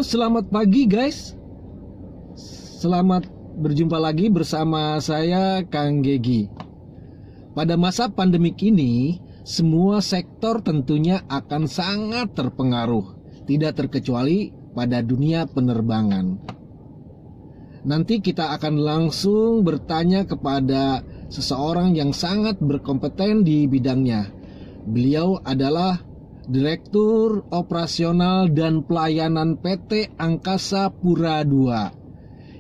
Halo, selamat pagi guys. Selamat berjumpa lagi bersama saya Kang Gegi. Pada masa pandemik ini, semua sektor tentunya akan sangat terpengaruh, tidak terkecuali pada dunia penerbangan. Nanti kita akan langsung bertanya kepada seseorang yang sangat berkompeten di bidangnya. Beliau adalah Direktur Operasional dan Pelayanan PT Angkasa Pura II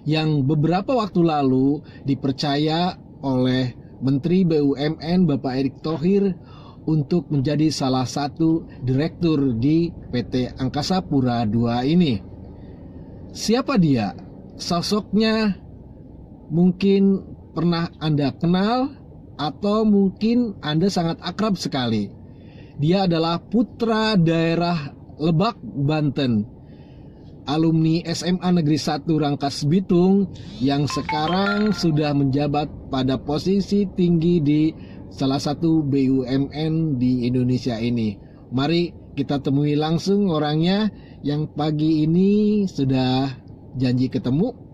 yang beberapa waktu lalu dipercaya oleh Menteri BUMN Bapak Erick Thohir untuk menjadi salah satu direktur di PT Angkasa Pura II ini. Siapa dia? Sosoknya mungkin pernah Anda kenal atau mungkin Anda sangat akrab sekali. Dia adalah putra daerah Lebak, Banten, alumni SMA Negeri 1 Rangkas Bitung yang sekarang sudah menjabat pada posisi tinggi di salah satu BUMN di Indonesia ini. Mari kita temui langsung orangnya yang pagi ini sudah janji ketemu.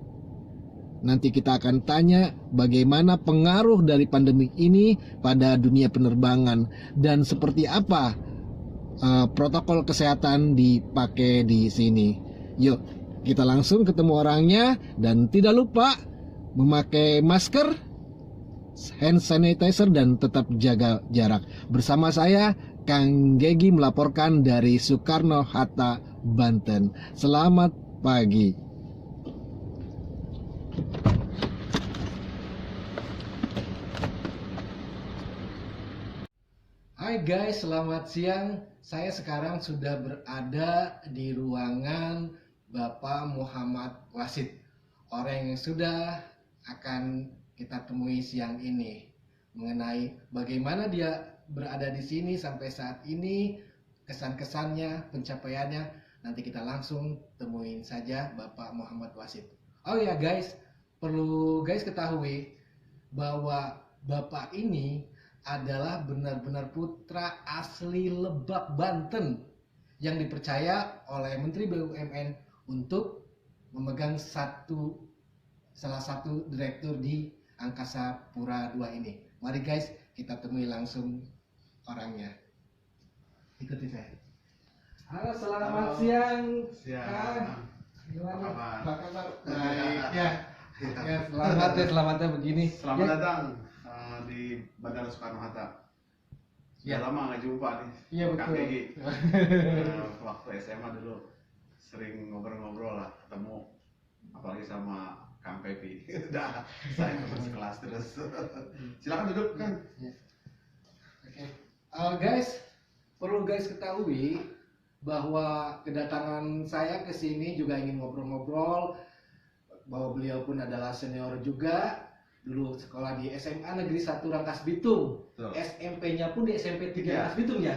Nanti kita akan tanya bagaimana pengaruh dari pandemi ini pada dunia penerbangan dan seperti apa protokol kesehatan dipakai di sini. Yuk, kita langsung ketemu orangnya dan tidak lupa memakai masker, hand sanitizer dan tetap jaga jarak. Bersama saya Kang Gegi melaporkan dari Soekarno-Hatta, Banten. Selamat pagi. Hai guys, selamat siang. Saya sekarang sudah berada di ruangan Bapak Muhammad Wasid, orang yang sudah akan kita temui siang ini mengenai bagaimana dia berada di sini sampai saat ini, kesan-kesannya, pencapaiannya. Nanti kita langsung temuin saja Bapak Muhammad Wasid. Oh ya guys, perlu guys ketahui bahwa Bapak ini adalah benar-benar putra asli Lebak, Banten yang dipercaya oleh Menteri BUMN untuk memegang salah satu direktur di Angkasa Pura II ini. Mari guys, kita temui langsung orangnya. Ikuti saya. Halo, selamat siang. Gimana? Apa kabar? Baik ya. Ya, selamatnya begini. Selamat datang di Bandara Soekarno-Hatta. Sudah lama nggak jumpa nih. Iya betul. Waktu SMA dulu sering ngobrol-ngobrol lah, ketemu apalagi sama Kang Pepi. Udah, saya masih kelas terus. Silakan duduk kan. Oke. Guys, perlu guys ketahui bahwa kedatangan saya ke sini juga ingin ngobrol-ngobrol, bahwa beliau pun adalah senior juga, dulu sekolah di SMA Negeri 1 Rangkas Bitung. SMP-nya pun di SMP 3 Rangkas Bitung ya.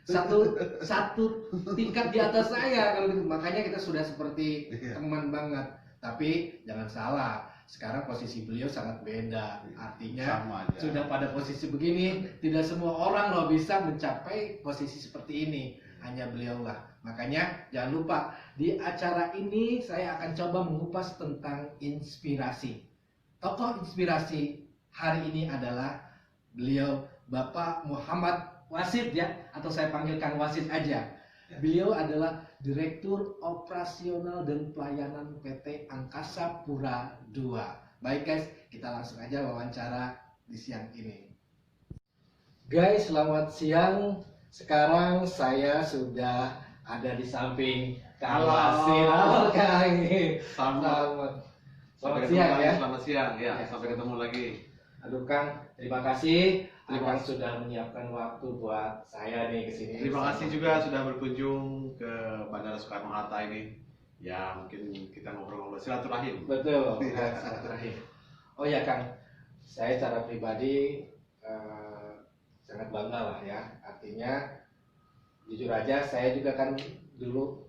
Satu tingkat di atas saya kalau gitu. Makanya kita sudah seperti teman banget. Tapi jangan salah, sekarang posisi beliau sangat beda. Artinya sudah pada posisi begini, tidak semua orang loh bisa mencapai posisi seperti ini. Hanya beliau lah. Makanya jangan lupa, di acara ini saya akan coba mengupas tentang inspirasi. Tokoh inspirasi hari ini adalah beliau Bapak Muhammad Wasid ya, atau saya panggil Kang Wasid aja. Beliau adalah Direktur Operasional dan Pelayanan PT Angkasa Pura II. Baik guys, kita langsung aja wawancara di siang ini. Guys, selamat siang. Sekarang saya sudah ada di samping Kang Wasid. Halo Kang. Selamat siang ya. Selamat siang ya. Sampai ketemu lagi. Aduh Kang, terima kasih. Kang sudah menyiapkan waktu buat saya nih kesini. Terima kasih juga sudah berkunjung ke Bandara Soekarno-Hatta ini. Ya mungkin kita ngobrol-ngobrol silaturahim. Betul, silaturahim. Oh ya Kang, saya secara pribadi sangat bangga lah ya. Artinya jujur aja saya juga kan dulu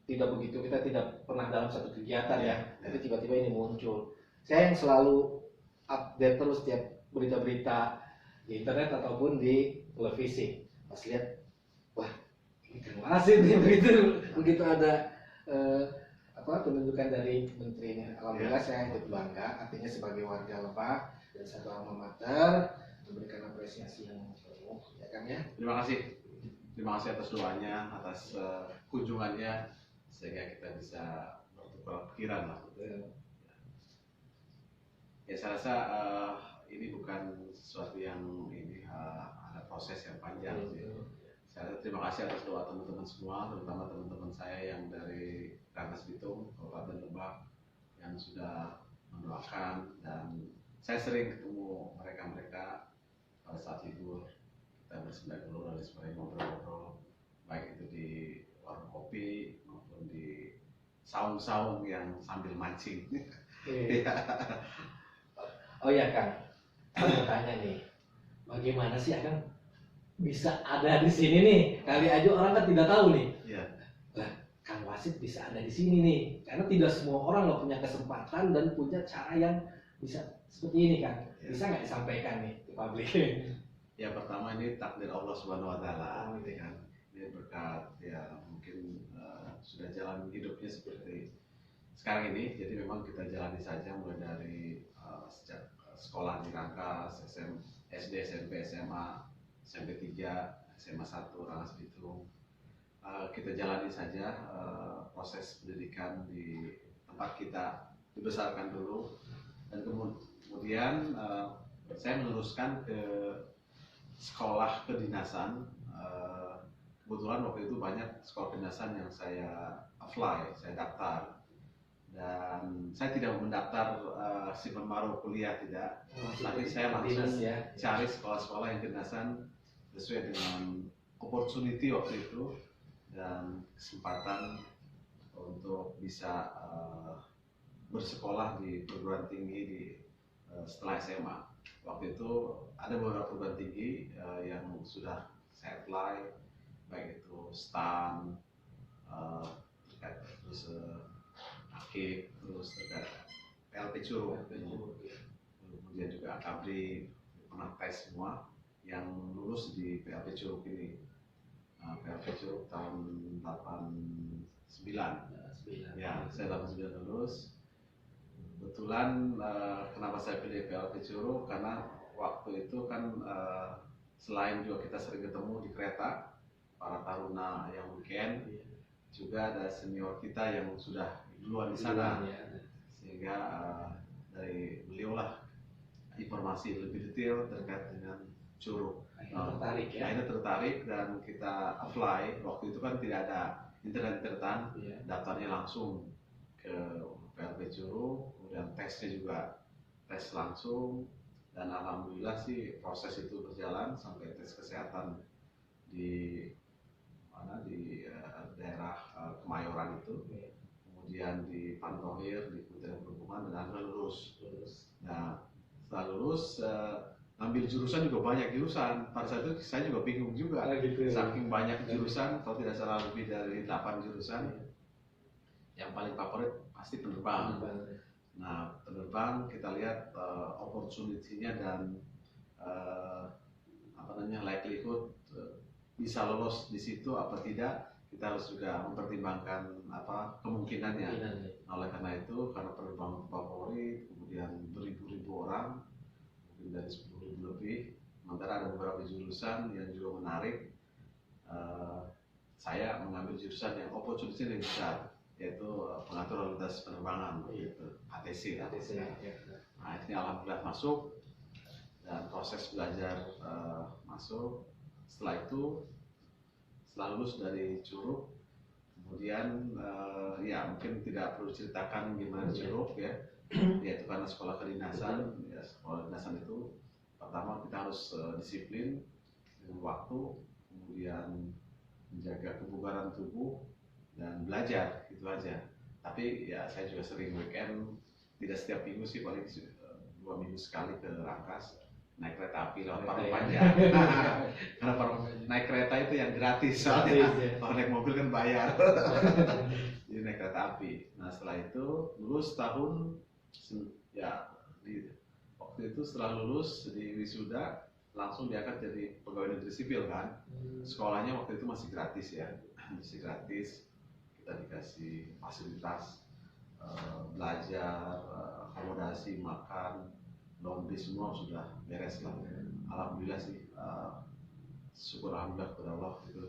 tidak begitu, kita tidak pernah dalam satu kegiatan ya. Tapi tiba-tiba ini muncul. Saya yang selalu update terus tiap berita-berita di internet ataupun di televisi. Pas lihat, wah ini Kang Wasid nih, begitu ada eh, penunjukan dari menteri ini. Alhamdulillah saya ikut bangga, artinya sebagai warga Lebak dan satu alma mater memberikan apresiasi yang penuh, ya Kang ya. Terima kasih atas doanya, atas kunjungannya, sehingga kita bisa bertukar pikiran lah. Ya saya rasa ini bukan sesuatu yang ini ada proses yang panjang sih. Saya terima kasih atas doa teman-teman semua, terutama teman-teman saya yang dari Rangkas Bitung, Kabupaten Lebak, yang sudah mendoakan, dan saya sering ketemu mereka-mereka pada saat libur. Kita bersenda dulu lalu sembari ngobrol-ngobrol, baik itu di warung kopi maupun di saung-saung yang sambil mancing. Oh ya Kang, saya mau tanya nih, bagaimana sih Kang bisa ada di sini nih? Kali aja orang kan tidak tahu nih. Iya. Lah, Kang Wasit bisa ada di sini nih, karena tidak semua orang loh punya kesempatan dan punya cara yang bisa seperti ini Kang. Bisa nggak disampaikan nih ke publik? Ya pertama ini takdir Allah Subhanahu Wa Taala, gitu kan. Ini berkat ya mungkin sudah jalan hidupnya seperti sekarang ini. Jadi memang kita jalani saja mulai dari sejak sekolah di Rangkas, SD, SMP, SMA, SMP 3, SMA 1 Rangkas Bitung. Kita jalani saja proses pendidikan di tempat kita dibesarkan dulu, dan kemudian saya meneruskan ke sekolah kedinasan. Kebetulan waktu itu banyak sekolah kedinasan yang saya apply, saya daftar, dan saya tidak mendaftar simpan maru kuliah, tidak, tapi saya langsung cari sekolah-sekolah yang kedinasan sesuai dengan opportunity waktu itu dan kesempatan untuk bisa bersekolah di perguruan tinggi di setelah SMA. Waktu itu ada beberapa perguruan tinggi yang sudah saya apply, baik itu STAN, terus AKIP, terus PLP Curug, kemudian juga Akabri, pernah tes semua yang lulus di PLP Curug ini. PLP Curug tahun 89. Ya, saya 89 lulus. Kebetulan kenapa saya pilih PLP Curug, karena waktu itu kan selain juga kita sering ketemu di kereta, para taruna yang weekend, juga ada senior kita yang sudah duluan di sana, sehingga dari beliau lah informasi lebih detail terkait dengan Curug. Akhirnya tertarik dan kita apply. Waktu itu kan tidak ada internet-internetan, daftarnya langsung ke PLP Curug, kemudian tesnya juga tes langsung, dan alhamdulillah sih proses itu berjalan sampai tes kesehatan di daerah Kemayoran itu, kemudian di Pantohir di Kementerian Perhubungan, dan akhirnya lulus. Nah setelah lulus ambil jurusan juga banyak jurusan. Pada saat itu saya juga bingung juga, saking banyak jurusan, kalau tidak salah lebih dari 8 jurusan. Yang paling favorit pasti penerbang. Nah penerbang kita lihat opportunity-nya dan likelihood bisa lolos di situ apa tidak, kita harus juga mempertimbangkan kemungkinannya. Oleh karena itu, karena penerbang favorit, kemudian beribu-ribu orang, mungkin dari 10.000 lebih, sementara ada beberapa jurusan yang juga menarik. Saya mengambil jurusan yang opportunity yang besar, yaitu pengatur lalu lintas penerbangan, ATC. Nah ini alhamdulillah masuk, dan proses belajar masuk. Setelah itu, setelah lulus dari Curug, kemudian ya mungkin tidak perlu ceritakan gimana Curug ya, yaitu karena sekolah kedinasan. Ya, sekolah kedinasan itu pertama kita harus disiplin dengan waktu, kemudian menjaga kebugaran tubuh dan belajar, itu aja. Tapi ya saya juga sering weekend, tidak setiap minggu sih, paling 2 minggu sekali ke Rangkas, naik kereta api lewat Parung Panjang. Karena naik kereta itu yang gratis, soalnya kalau naik mobil kan bayar. Jadi naik kereta api. Nah setelah itu lulus tahun waktu itu setelah lulus di wisuda langsung diangkat jadi pegawai negeri sipil kan. Sekolahnya waktu itu masih gratis ya, masih gratis. kita dikasih fasilitas belajar, akomodasi, makan, laundry semua sudah beres lah. Alhamdulillah sih, syukur alhamdulillah kepada Allah itu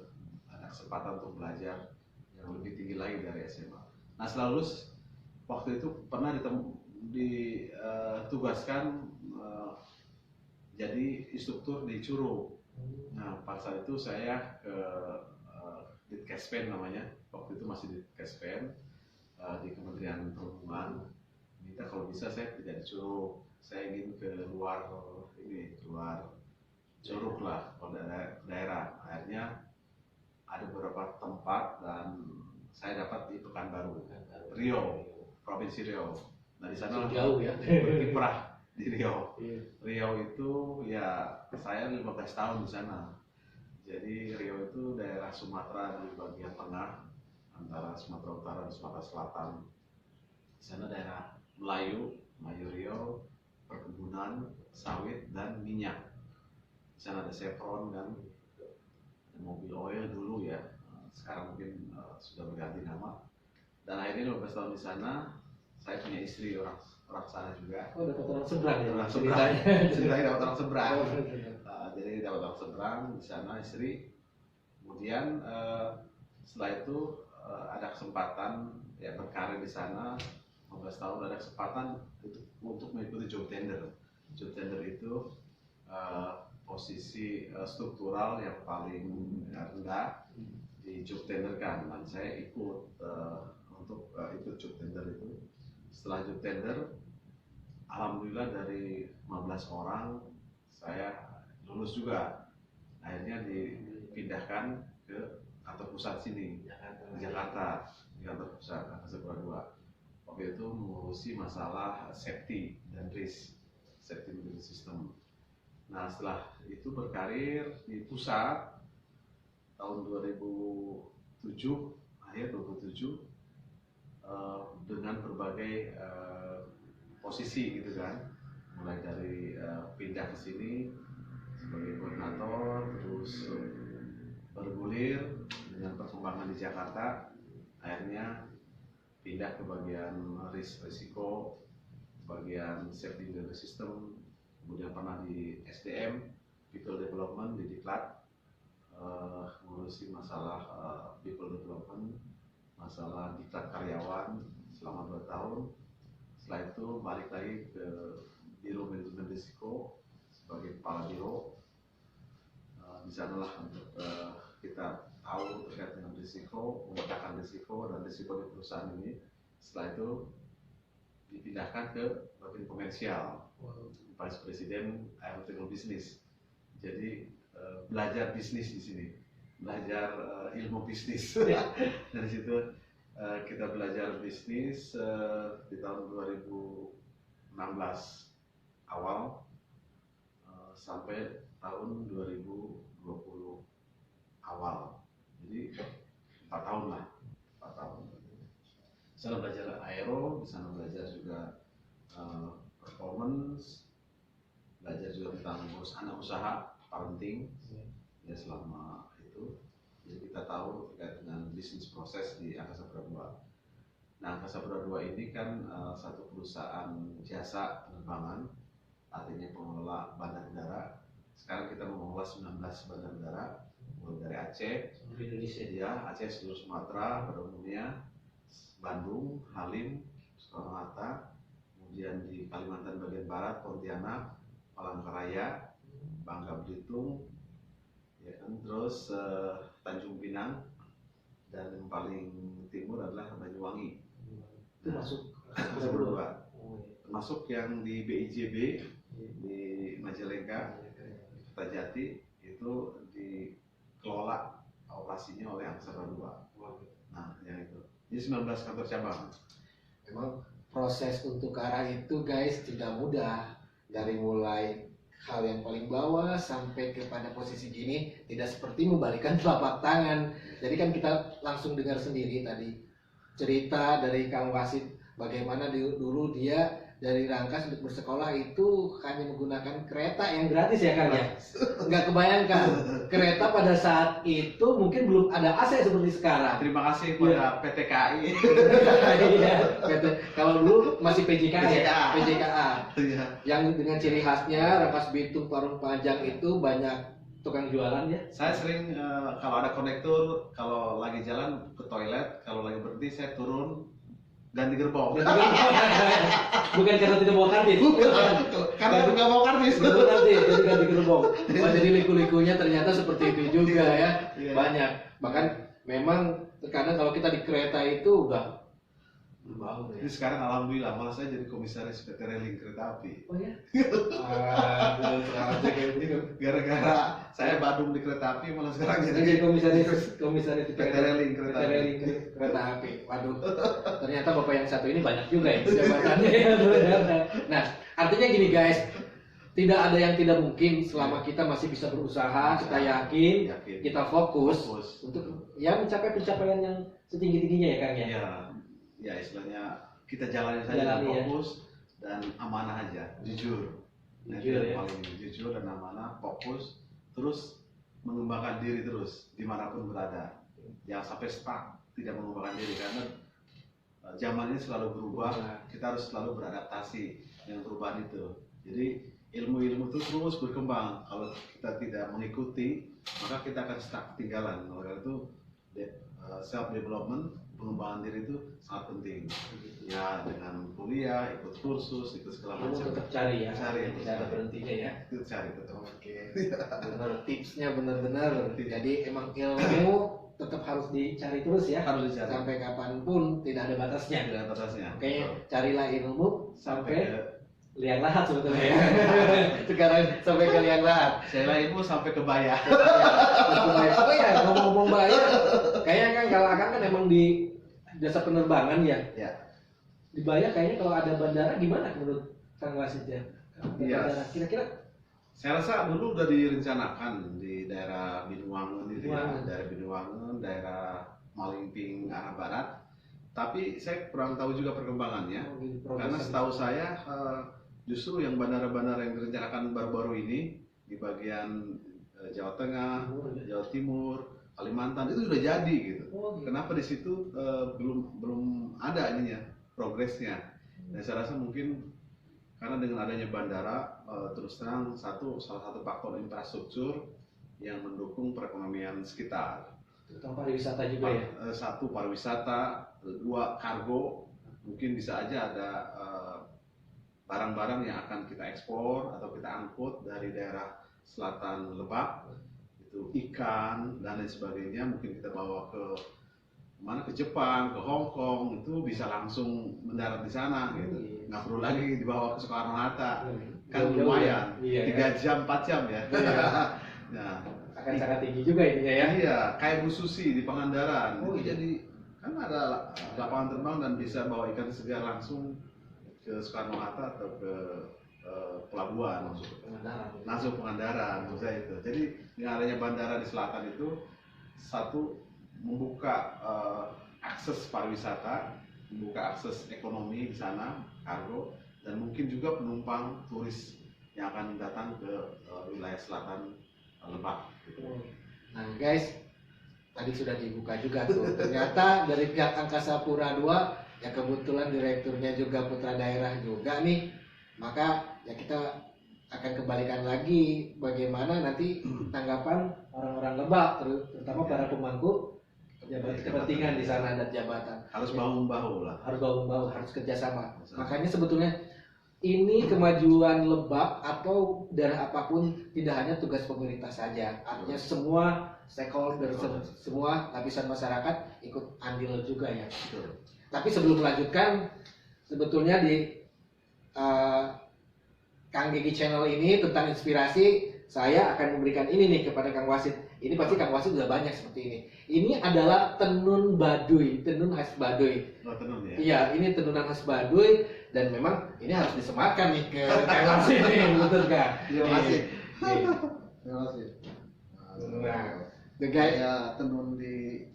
ada kesempatan untuk belajar yang lebih tinggi lagi dari SMA. Nah setelah lulus waktu itu pernah ditugaskan jadi instruktur di Curo. Nah pada saat itu saya ke Ditkespen namanya, waktu itu masih Ditkespen di Kementerian Perhubungan, minta kalau bisa saya tidak di Curo, saya ingin ke luar Curug lah, kalau daerah. Akhirnya ada beberapa tempat dan saya dapat di Pekanbaru, Riau, Provinsi Riau. Nah di sana jauh ya. berkiprah di Riau. Riau itu ya saya 15 tahun di sana. Jadi Riau itu daerah Sumatera di bagian tengah antara Sumatera Utara dan Sumatera Selatan. Di sana daerah Melayu Riau, perkebunan, sawit dan minyak. Di sana ada Chevron dan mobil oil dulu ya. Sekarang mungkin sudah berganti nama. Dan akhirnya 15 tahun di sana, saya punya istri orang sana juga. Oh, dapat orang seberang ya? Orang seberang. Ceritanya dapat orang seberang. Jadi dapat orang seberang di sana istri. Kemudian setelah itu ada kesempatan ya berkarir di sana. 15 tahun ada kesempatan untuk mengikuti job tender. Job tender itu posisi struktural yang paling rendah di job tender kan, dan saya ikut untuk ikut job tender itu. Setelah job tender, alhamdulillah dari 15 orang saya lulus juga. Akhirnya dipindahkan ke kantor pusat sini, Jakarta, di kantor pusat Angkasa Pura II. Waktu itu mengurusi masalah safety dan risk, safety management system. Nah setelah itu berkarir di pusat tahun 2007, akhir 2007, dengan berbagai posisi gitu kan, mulai dari pindah ke sini sebagai koordinator, terus bergulir dengan perkembangan di Jakarta, akhirnya pindah ke bagian risiko, bagian safety management system, kemudian pernah di SDM, people development di Diklat, ngurusi masalah people development, masalah diklat karyawan selama 2 tahun. Setelah itu balik lagi ke Biro Manajemen Risiko sebagai kepala biro. Di sanalah untuk kita tahu terkait dengan risiko, memetakan risiko dan risiko di perusahaan ini. Setelah itu dipindahkan ke bagian komersial, Vice President Aeronautical Business. Jadi belajar bisnis di sini, belajar ilmu bisnis. Dari situ kita belajar bisnis di tahun 2016 awal sampai tahun 2020 awal. Jadi 4 tahun lah, 4 tahun. Di sana belajar aero, di sana belajar juga performance, belajar juga tentang ngurus anak usaha, parenting ya selama itu. Jadi kita tahu terkait dengan bisnis proses di Angkasa Pura II. Nah Angkasa Pura II ini kan satu perusahaan jasa penerbangan, artinya pengelola bandar udara. Sekarang kita mengelola 19 bandar udara, mulai dari Aceh, Indonesia, ya Aceh, seluruh Sumatera pada umumnya, Bandung, Halim, Soekarno-Hatta, kemudian di Kalimantan bagian barat, Pontianak, Palangkaraya, Bangka Belitung, ya kan, terus Tanjung Pinang, dan yang paling timur adalah Banyuwangi. itu masuk Angkasa Pura II, termasuk yang di BIJB di Majalengka, Kertajati, itu dikelola operasinya oleh Angkasa Pura II. Nah, yang itu. Jadi 19 kantor cabang. Memang proses untuk ke arah itu guys tidak mudah, dari mulai hal yang paling bawah sampai kepada posisi gini tidak seperti membalikkan telapak tangan. Jadi kan kita langsung dengar sendiri tadi cerita dari Kang Wasid bagaimana dulu dia dari Rangkas untuk bersekolah itu hanya menggunakan kereta yang gratis ya Kang ya. Nggak kebayangkan kereta pada saat itu mungkin belum ada AC seperti sekarang. Terima kasih pada PT KAI. Iya, kalau dulu masih PJKA ya, PJKA. Iya. Yang dengan ciri khasnya Rangkas Bitung Parung Panjang itu banyak tukang jualan ya. Saya sering kalau ada konektor, kalau lagi jalan ke toilet, kalau lagi berhenti saya turun ganti gerbong. Bukan karena tidak bawa kartis. Karena nggak mau kartis. Jadi ganti gerbong. Oh, jadi liku-likunya ternyata seperti itu juga ya. Iya. Banyak. Bahkan memang terkadang kalau kita di kereta itu udah berbau ya. Jadi sekarang alhamdulillah malah saya jadi komisaris PT Railing Kereta Api. Oh ya? Aduh, aja kayak begitu. Gara-gara saya badung di kereta api malah sekarang Jadi jadi komisaris PT Railing Kereta Api. Railing Kereta Api. Waduh. Ternyata Bapak yang satu ini banyak juga ya jabatannya. Nah, artinya gini guys, tidak ada yang tidak mungkin selama kita masih bisa berusaha, kita yakin, kita fokus untuk ya mencapai pencapaian yang setinggi-tingginya ya Kang ya. Iya. Ya istilahnya kita jalani saja dengan fokus dan amanah aja, jujur. Jujur ya. Paling jujur dan amanah, fokus, terus mengembangkan diri terus dimanapun berada. Jangan sampai stuck, tidak mengembangkan diri karena zaman ini selalu berubah. Kita harus selalu beradaptasi dengan perubahan itu. Jadi ilmu-ilmu itu terus berkembang. Kalau kita tidak mengikuti, maka kita akan stuck ketinggalan. Oleh itu self development, pengembangan diri itu sangat penting. Ya dengan kuliah, ikut kursus, ikut segala macam. Tetap cari ya. Cari, tidak ada berhentinya ya. Itu cari betul. Oke. Benar, tipsnya benar-benar. Jadi emang ilmu tetap harus dicari terus ya. Harus dicari. Sampai kapanpun tidak ada batasnya. Tidak ada batasnya. Oke, carilah ilmu sampai ke liang lahat sebetulnya ya. Sekarang sampai ke liang lahat. saya ilmu sampai ke bayar. Oh ya, ngomong-ngomong bayar, kayaknya kan kalau Akang kan emang di jasa penerbangan ya. Ya. Di Bayar kayaknya kalau ada bandara gimana menurut Kang Wasid ya? Iya. Bandara kira-kira Saya rasa dulu udah direncanakan di daerah Binuangun itu ya, Binuangun. daerah Binuangun, daerah Malingping arah barat. Tapi saya kurang tahu juga perkembangannya. Karena setahu saya justru yang bandara-bandara yang direncanakan baru-baru ini di bagian Jawa Tengah, Jawa Timur, Kalimantan itu sudah jadi gitu. Kenapa di situ belum ada ininya progresnya? Dan saya rasa mungkin karena dengan adanya bandara terus terang salah satu faktor infrastruktur yang mendukung perekonomian sekitar. Terutama pariwisata juga ya. Satu pariwisata, dua kargo, mungkin bisa aja ada barang-barang yang akan kita ekspor atau kita angkut dari daerah selatan Lebak, itu ikan dan lain sebagainya, mungkin kita bawa ke mana, ke Jepang, ke Hong Kong, itu bisa langsung mendarat di sana gitu, nggak perlu lagi dibawa ke Soekarno Hatta, kan lumayan, 3 jam 4 jam ya. Nah, akan sangat tinggi juga ininya ya. Iya, kayak Bu Susi di Pangandaran. Jadi kan ada lapangan terbang dan bisa bawa ikan segar langsung ke Soekarno Hatta atau ke pelabuhan langsung Pangandaran bisa itu. Jadi dengan adanya bandara di selatan itu satu membuka akses pariwisata, membuka akses ekonomi di sana, kargo, dan mungkin juga penumpang turis yang akan datang ke wilayah selatan Lebak. Nah guys, tadi sudah dibuka juga tuh. Ternyata dari pihak Angkasa Pura II, ya kebetulan direkturnya juga putra daerah juga nih. Maka ya kita akan kembalikan lagi bagaimana nanti tanggapan orang-orang Lebak, terutama para pemangku kepentingan di sana dan jabatan. Harus bahu-bahu lah. Harus bahu-bahu, harus kerjasama. Makanya sebetulnya ini kemajuan Lebak atau daerah apapun tidak hanya tugas pemerintah saja, artinya semua stakeholder, semua lapisan masyarakat ikut andil juga ya. Tapi sebelum melanjutkan, sebetulnya di Kang Gegi Channel ini tentang inspirasi, saya akan memberikan ini nih kepada Kang Wasid. Ini pasti Kang Wasid sudah banyak seperti ini. Ini adalah tenun Baduy, tenun khas Baduy. Tenun ya? Iya, ini tenunan khas Baduy. Dan memang ini harus disematkan nih ke Kang Wasid nih, betul nggak? Terima kasih. Terima kasih. Nah, the guy tenun di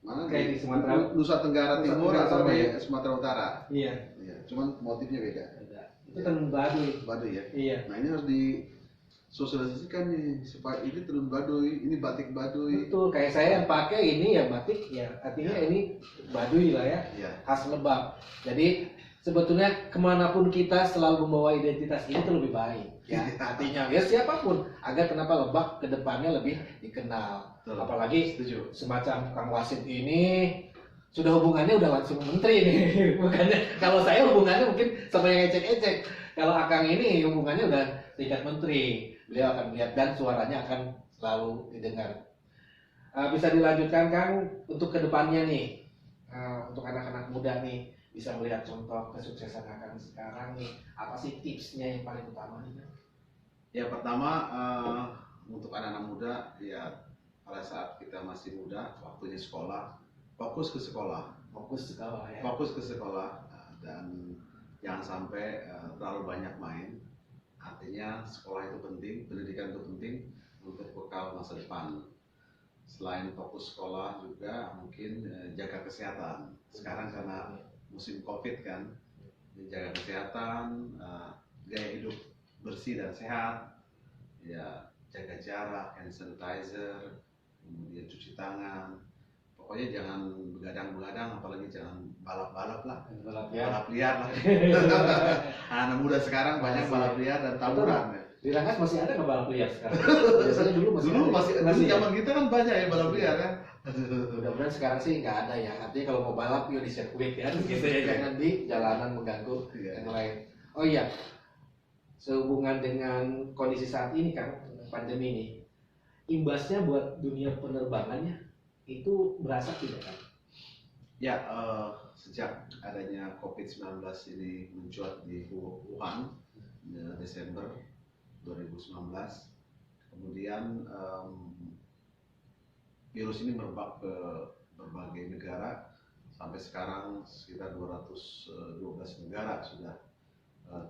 mana? Kayak di Sumatera, Nusa Tenggara Timur Nusa Tenggara atau di ya? Sumatera Utara? Iya. Iya, cuman motifnya beda. Itu tenun baduy. Baduy ya. Iya. Nah ini harus disosialisasikan nih supaya ini tenun baduy, ini batik baduy. Betul, kayak saya yang pakai ini ya batik ya, artinya ini baduy lah ya, Iya. khas Lebak. Jadi sebetulnya kemanapun kita selalu membawa identitas ini tuh lebih baik ya, artinya ya siapapun agar kenapa Lebak kedepannya lebih dikenal. Betul. Apalagi Setuju. semacam Kang Wasit ini sudah hubungannya udah langsung menteri nih. Bukannya kalau saya hubungannya mungkin sama yang ecek-ecek, kalau Akang ini hubungannya udah tingkat menteri, beliau akan melihat dan suaranya akan selalu didengar. Bisa dilanjutkan Kang untuk kedepannya nih, untuk anak-anak muda nih bisa melihat contoh kesuksesan Akang sekarang nih, apa sih tipsnya yang paling utama nih Kang? Ya pertama untuk anak-anak muda ya pada saat kita masih muda waktunya sekolah, fokus ke sekolah, Fokus sekolah ya. fokus ke sekolah dan jangan sampai terlalu banyak main. Artinya sekolah itu penting, pendidikan itu penting untuk bekal masa depan. Selain fokus sekolah juga mungkin jaga kesehatan. Sekarang karena musim COVID kan, jaga kesehatan, gaya hidup bersih dan sehat, ya jaga jarak, hand sanitizer, kemudian cuci tangan. Pokoknya jangan begadang-begadang, apalagi jangan balap-balap lah, Balap ya. balap liar lah. Anak muda sekarang banyak balap liar dan tawuran. Ya. Di Rangkas masih ada nggak balap liar sekarang? Biasanya dulu masih Dulu ada. masih ya? zaman kita kan banyak ya balap liar ya. Mudah-mudahan sekarang sih nggak ada ya. Artinya kalau mau balap yuk di sirkuit ya, gitu ya, jangan di jalanan mengganggu Iya. yang lain. Oh iya, sehubungan dengan kondisi saat ini kan pandemi ini, imbasnya buat dunia penerbangannya itu berasa tidak kan? Ya, sejak adanya COVID-19 ini mencuat di Wuhan Desember 2019, kemudian virus ini merebak ke berbagai negara. Sampai sekarang sekitar 212 negara sudah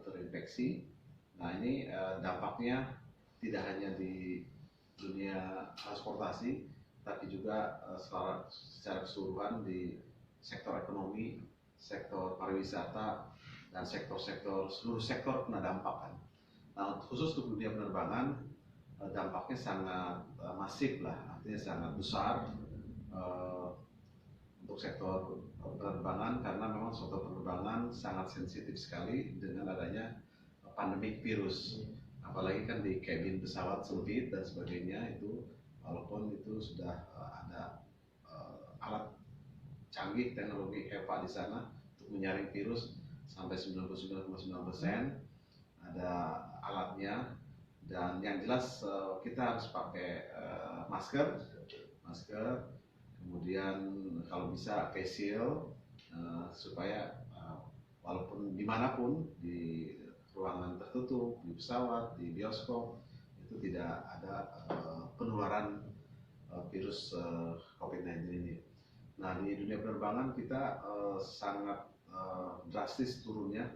terinfeksi. Nah ini dampaknya tidak hanya di dunia transportasi, tapi juga secara keseluruhan di sektor ekonomi, sektor pariwisata, dan seluruh sektor kena dampak kan. Nah khusus untuk dunia penerbangan dampaknya sangat masif lah, artinya sangat besar untuk sektor penerbangan karena memang sektor penerbangan sangat sensitif sekali dengan adanya pandemik virus. Apalagi kan di kabin pesawat sempit dan sebagainya itu, walaupun itu sudah ada alat canggih teknologi HEPA di sana untuk menyaring virus sampai 99,9%, ada alatnya, dan yang jelas kita harus pakai masker, kemudian kalau bisa face shield supaya walaupun dimanapun di ruangan tertutup, di pesawat, di bioskop itu tidak ada penularan virus COVID-19 ini. Nah di dunia penerbangan kita sangat drastis turunnya,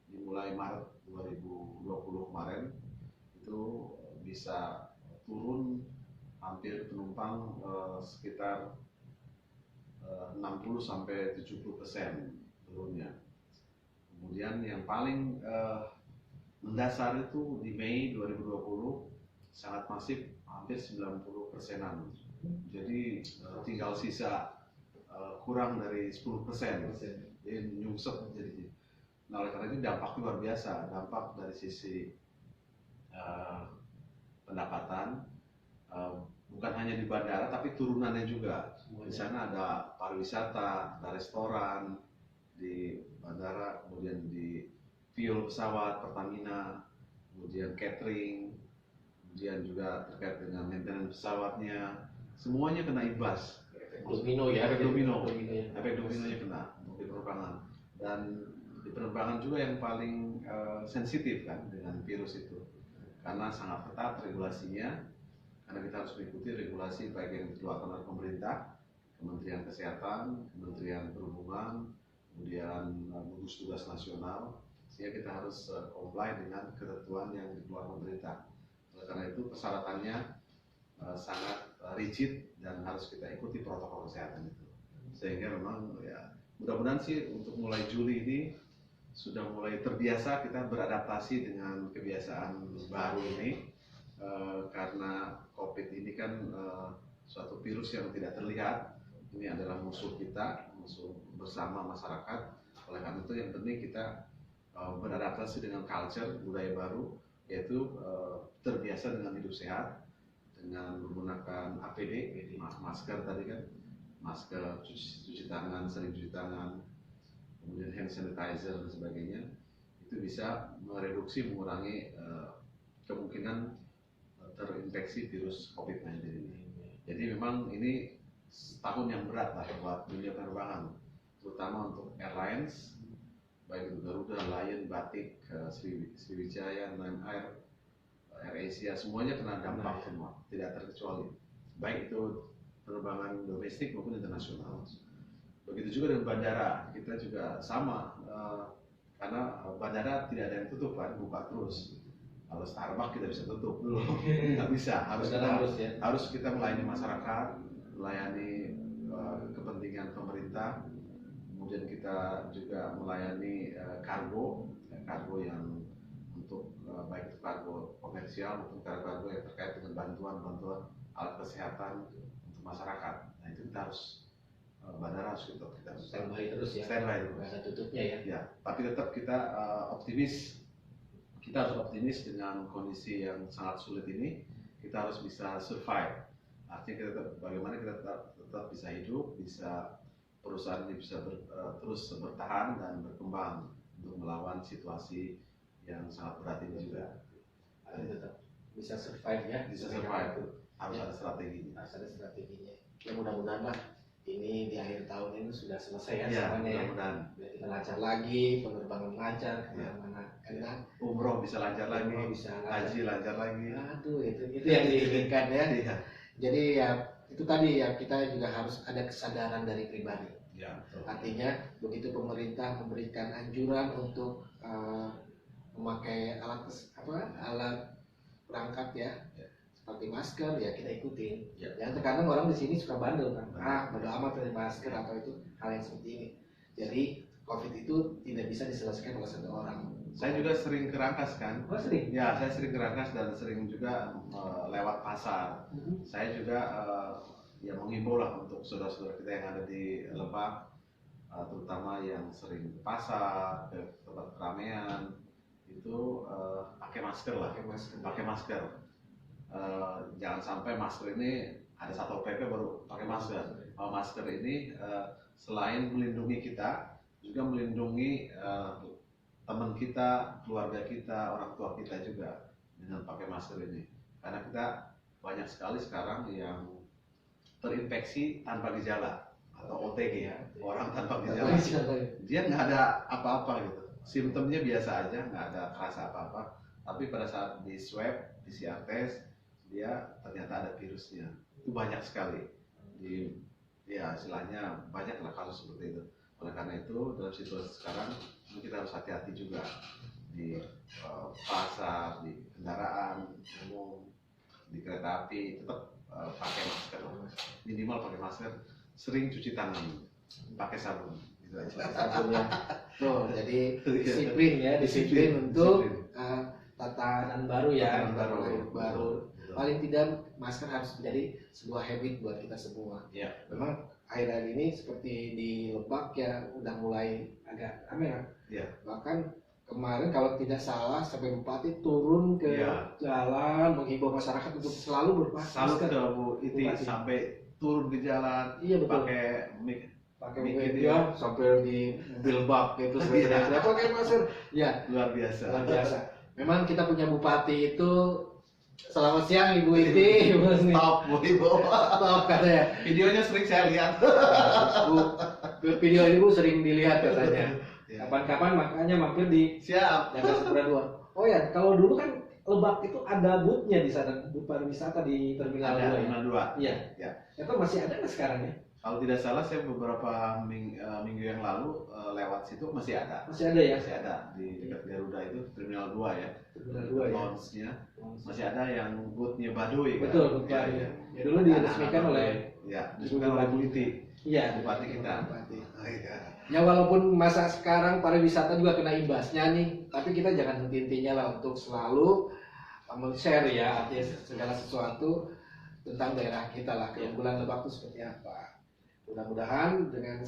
dimulai Maret 2020 kemarin itu bisa turun hampir penumpang sekitar 60-70% turunnya. Kemudian yang paling mendasar itu di Mei 2020 sangat masif, hampir 90%-an. Jadi tinggal sisa kurang dari 10%. Jadi nyungsep jadi. Nah oleh karena itu dampaknya luar biasa, dampak dari sisi pendapatan, bukan hanya di bandara tapi turunannya juga. Di sana ada pariwisata, ada restoran di bandara, kemudian di fuel pesawat, Pertamina, kemudian catering, kemudian juga terkait dengan maintenance pesawatnya, semuanya kena imbas. Efek domino ya. Efek domino. Ya. Efek dominonya kena untuk di penerbangan. Dan di penerbangan juga yang paling sensitif kan dengan virus itu, karena sangat ketat regulasinya, karena kita harus mengikuti regulasi baik yang dikeluarkan oleh pemerintah, Kementerian Kesehatan, Kementerian Perhubungan, kemudian gugus tugas nasional, sehingga kita harus comply dengan ketentuan yang dikeluarkan pemerintah. Oleh karena itu persyaratannya sangat rigid dan harus kita ikuti protokol kesehatan itu. Sehingga memang ya mudah-mudahan sih untuk mulai Juli ini sudah mulai terbiasa, kita beradaptasi dengan kebiasaan baru ini. Karena COVID ini kan suatu virus yang tidak terlihat, ini adalah musuh kita, musuh bersama masyarakat. Oleh karena itu yang penting kita beradaptasi dengan culture, budaya baru, yaitu terbiasa dengan hidup sehat, dengan menggunakan APD, masker tadi kan, masker, cuci tangan, sering cuci tangan, kemudian hand sanitizer dan sebagainya, itu bisa mengurangi kemungkinan terinfeksi virus COVID-19 ini. Jadi memang ini tahun yang berat lah buat dunia penerbangan, terutama untuk airlines, baik itu Garuda, Lion, Batik, Sriwijaya, Lion Air, AirAsia, semuanya kena dampak semua, tidak terkecuali, baik itu penerbangan domestik maupun internasional. Begitu juga dengan bandara, kita juga sama, karena bandara tidak ada yang tutup kan, buka terus. Kalau Starbucks kita bisa tutup dulu, nggak bisa, harus kita melayani masyarakat, melayani kepentingan pemerintah, kemudian kita juga melayani kargo yang untuk baik itu kargo komersial maupun kargo yang terkait dengan bantuan alat kesehatan untuk masyarakat. Nah itu kita harus bandara harus kita standby terus ya, standby terus, nggak ada tutupnya ya. Ya, tapi tetap kita optimis. Kita harus optimis dengan kondisi yang sangat sulit ini. Kita harus bisa survive. Artinya kita bagaimana kita tetap bisa hidup, bisa perusahaan ini bisa terus bertahan dan berkembang untuk melawan situasi yang sangat berat ini juga. Tetap bisa survive ya. Bisa survive. Harus ada strateginya. Harus ada strateginya. Ya mudah-mudahan lah ini di akhir tahun ini sudah selesai ya, semuanya ya. Mudah-mudahan. Kita lancar lagi, penerbangan lancar kemana-mana. Karena umroh bisa lancar lagi, haji lancar lagi. Aduh, itu yang diinginkan ya. Jadi ya itu tadi ya, kita juga harus ada kesadaran dari pribadi. Ya, artinya begitu pemerintah memberikan anjuran untuk memakai alat perangkat ya, seperti masker ya kita ikutin. Yang terkadang orang di sini suka bandel kan, bodo amat dari masker atau itu hal yang seperti ini. Jadi COVID itu tidak bisa diselesaikan oleh satu orang. Saya juga sering ke Rangkas kan. Oh sering? Ya, saya sering ke Rangkas dan sering juga lewat pasar. Saya juga ya menghimbau lah untuk saudara-saudara kita yang ada di Lebak, terutama yang sering ke pasar, ke tempat keramaian, itu pakai masker lah. Pakai masker. Jangan sampai masker ini ada Satpol PP baru pakai masker. Masker ini selain melindungi kita, juga melindungi teman kita, keluarga kita, orang tua kita juga dengan pakai masker ini. Karena kita banyak sekali sekarang yang terinfeksi tanpa gejala atau OTG ya, orang tanpa gejala. Dia nggak ada apa-apa gitu, simptomnya biasa aja, nggak ada kerasa apa-apa. Tapi pada saat di swab, PCR test, dia ternyata ada virusnya. Itu banyak sekali. Ya istilahnya banyak lah kasus seperti itu. Oleh karena itu dalam situasi sekarang kita harus hati-hati juga di pasar, di kendaraan umum, di kereta api, tetap pakai masker, minimal pakai masker, sering cuci tangan, pakai sabun. Gitu aja. Sabunnya. Tuh, jadi disiplin untuk tatanan baru ya, baru. Paling tidak masker harus menjadi sebuah habit buat kita semua. Ya. Memang akhir-akhir ini seperti di Lebak ya udah mulai agak ramai kan. Ya. Bahkan kemarin kalau tidak salah sampai bupati turun ke jalan menghimbau masyarakat untuk selalu bermasker. Salut ke Bu Iti sampai turun di jalan, pakai media sampai di mobil bak gitu sebenarnya pakai masker. Ya, luar biasa. Memang kita punya bupati itu. Selamat siang Ibu Iti. Stop Bu Ibu. Stop katanya. Videonya sering saya lihat. Video Ibu sering dilihat katanya. Kapan-kapan makanya mampir di Jakarta Seberang 2. Oh ya, kalau dulu kan Lebak itu ada booth-nya di sana, booth pariwisata di Terminal 2. Iya. Ya. Itu masih ada nggak sekarang ya? Kalau tidak salah saya beberapa minggu yang lalu lewat situ masih ada. Masih ada ya? Masih ada di dekat Garuda itu Terminal 2 ya. Terminal 2 ya. Launch-nya masih ada yang booth-nya Baduy kan. Betul, Baduy. Ya dulu diresmikan oleh diresmikan oleh Bu Iti. Iya, bupati kita. Bupati. Oh, iya. Ya walaupun masa sekarang pariwisata juga kena imbasnya nih, tapi kita jangan henti-hentinya lah untuk selalu men-share ya artinya segala sesuatu tentang daerah kita lah, keunggulan Lebak itu seperti apa. Mudah-mudahan dengan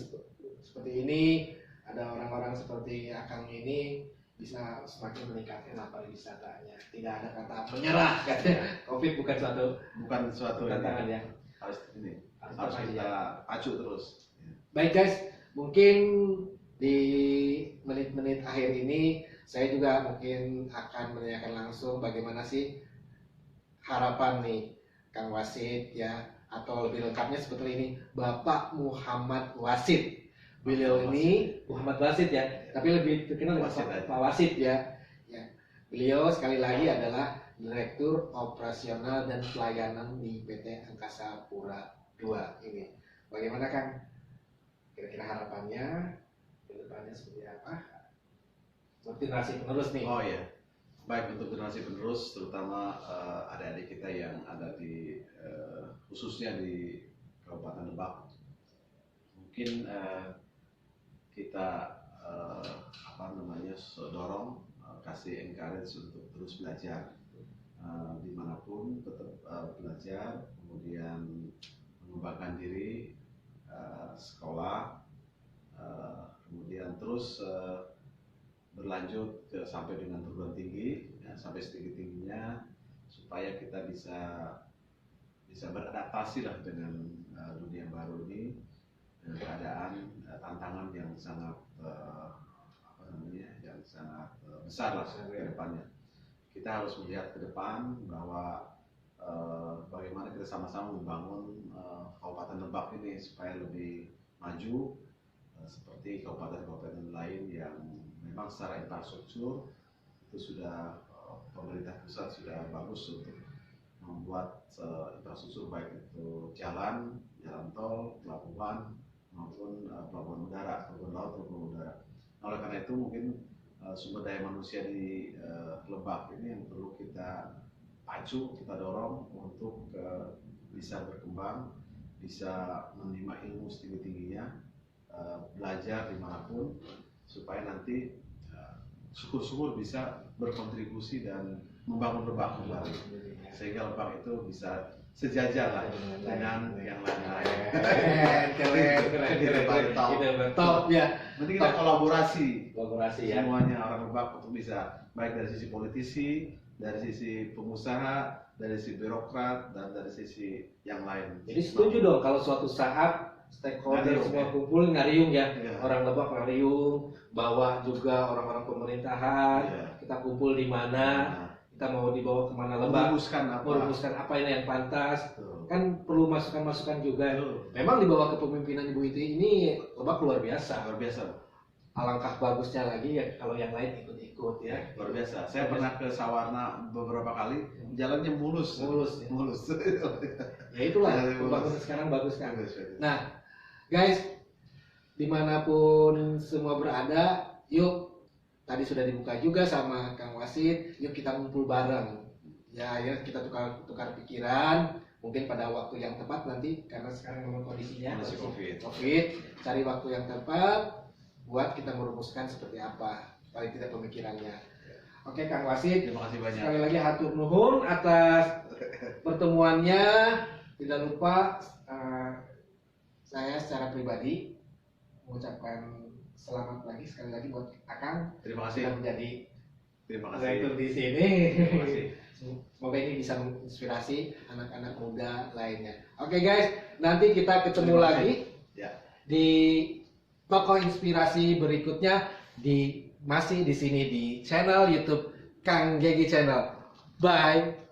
seperti ini ada orang-orang seperti Akang ini bisa semakin meningkatkan pariwisatanya. Tidak ada kata menyerah katanya. Covid bukan suatu tantangan ya. Harus ini, Harus harus apa kita ya? pacu terus. Baik guys, mungkin di menit-menit akhir ini saya juga mungkin akan menanyakan langsung bagaimana sih harapan nih Kang Wasid ya, atau lebih lengkapnya seperti ini Bapak Muhammad Wasid. Beliau ini Muhammad Wasid ya, tapi lebih terkenal dengan Wasid aja. Pak Wasid ya. Ya. Beliau sekali lagi adalah Direktur Operasional dan Pelayanan di PT Angkasa Pura II ini. Bagaimana Kang? Kira-kira harapannya ke depannya seperti apa? Untuk generasi penerus nih. Oh iya, baik untuk generasi penerus, terutama adik-adik kita yang ada di khususnya di Kabupaten Lebak. Mungkin kita dorong, kasih encourage untuk terus belajar dimanapun, tetap belajar, kemudian mengembangkan diri, sekolah, kemudian terus berlanjut sampai dengan perguruan tinggi, ya, sampai setinggi-tingginya, supaya kita bisa beradaptasi lah dengan dunia baru ini, dengan keadaan tantangan yang sangat besar lah ke depannya. Kita harus melihat ke depan bahwa bagaimana kita sama-sama membangun Kabupaten Lebak ini supaya lebih maju, seperti kabupaten-kabupaten lain yang memang secara infrastruktur itu sudah pemerintah pusat sudah bagus untuk membuat infrastruktur, baik itu jalan tol, pelabuhan maupun pelabuhan udara, pelabuhan laut maupun udara. Oleh karena itu mungkin sumber daya manusia di Lebak ini yang perlu kita pacu, kita dorong untuk bisa berkembang, bisa menerima ilmu setinggi-tingginya, belajar dimanapun, supaya nanti syukur-syukur bisa berkontribusi dan membangun Lebak kembali, sehingga Lebak itu bisa sejajar lah dengan yang lain-lain. Keren. Top ya. Nanti kita kolaborasi Ya. semuanya orang Lebak untuk bisa, baik dari sisi politisi, dari sisi pengusaha, dari sisi birokrat, dan dari sisi yang lain. Jadi setuju dong kalau suatu saat stakeholder Ngariung, semua ya. kumpul ngariung ya. Iya. Orang Lebak ngariung, bawa juga orang-orang pemerintahan, Iya. kita kumpul di mana, kita mau dibawa kemana Lebak, merumuskan apa ini yang pantas. Betul. Kan perlu masukan-masukan juga. Betul. Memang di bawah kepemimpinan Ibu Iti ini Lebak luar biasa. Luar biasa. Alangkah bagusnya lagi ya kalau yang lain ikut-ikut ya. Luar biasa. Saya pernah ke Sawarna beberapa kali, jalannya mulus. Mulus, ya. Mulus. Ya itulah Jalannya mulus. pembangunan sekarang bagus kan. Nah, guys, dimanapun semua berada, yuk tadi sudah dibuka juga sama Kang Wasid, yuk kita ngumpul bareng. Ya, kita tukar pikiran. Mungkin pada waktu yang tepat nanti, karena sekarang memang kondisinya Masih COVID, COVID. cari waktu yang tepat buat kita merumuskan seperti apa paling tidak pemikirannya. Oke, Kang Wasid, Terima kasih banyak. sekali lagi hatur nuhun atas pertemuannya. Tidak lupa saya secara pribadi mengucapkan selamat lagi sekali lagi buat Akang Terima kasih. sudah menjadi Terima kasih. direktur di sini. Terima kasih. Semoga ini bisa menginspirasi anak-anak muda lainnya. Oke guys, nanti kita ketemu Terima kasih. lagi Ya. di tokoh inspirasi berikutnya masih di sini di channel YouTube Kang Gegi Channel. Bye.